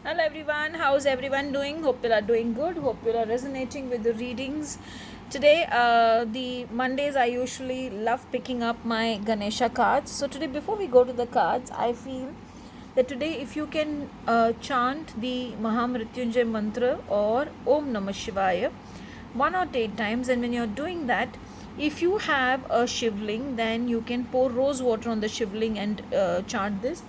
Hello everyone, how's everyone doing? Hope you are doing good. Hope you are resonating with the readings. Today, the Mondays, I usually love picking up my Ganesha cards. So, today, before we go to the cards, I feel that today, if you can chant the Mahamrityunjay mantra or Om Namah Shivaya 1 or 8 times, and when you're doing that, if you have a shivling, then you can pour rose water on the shivling and chant this.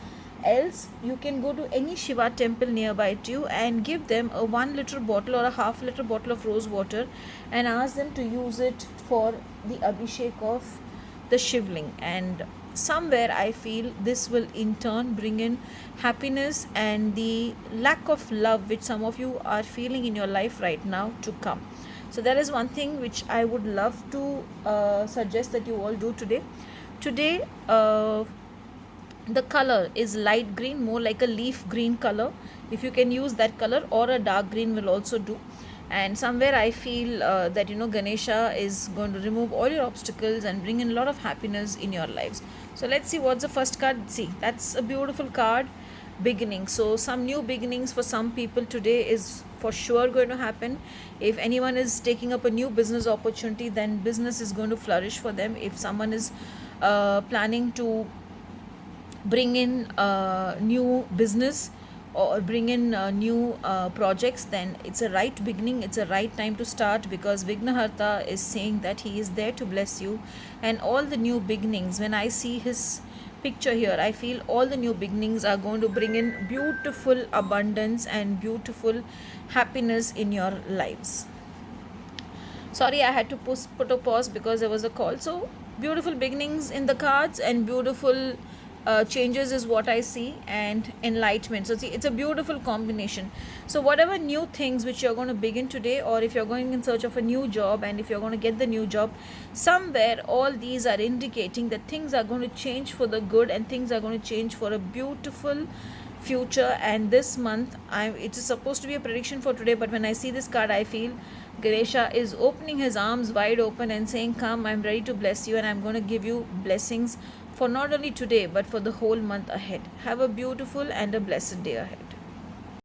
Else, you can go to any Shiva temple nearby to you and give them a 1 liter bottle or a half-liter bottle of rose water and ask them to use it for the abhishek of the shivling. And somewhere I feel this will in turn bring in happiness and the lack of love which some of you are feeling in your life right now to come. So that is one thing which I would love to suggest that you all do today. Today, the color is light green, more like a leaf green color. If you can use that color, or a dark green will also do. And somewhere I feel that Ganesha is going to remove all your obstacles and bring in a lot of happiness in your lives. So let's see what's the first card. See, that's a beautiful card, beginning. So some new beginnings for some people today is for sure going to happen. If anyone is taking up a new business opportunity, then business is going to flourish for them. If someone is planning to bring in new business or bring in new projects, then it's a right beginning, it's a right time to start, because Vignaharta is saying that he is there to bless you. And all the new beginnings, when I see his picture here, I feel all the new beginnings are going to bring in beautiful abundance and beautiful happiness in your lives. Sorry, I had to put a pause because there was a call. So beautiful beginnings in the cards and beautiful changes is what I see, and enlightenment. So see, it's a beautiful combination. So whatever new things which you're going to begin today, or if you're going in search of a new job, and if you're going to get the new job, somewhere all these are indicating that things are going to change for the good and things are going to change for a beautiful future. And this month, it is supposed to be a prediction for today, but when I see this card, I feel Ganesha is opening his arms wide open and saying, come, I'm ready to bless you, and I'm going to give you blessings for not only today but for the whole month ahead. Have a beautiful and a blessed day ahead.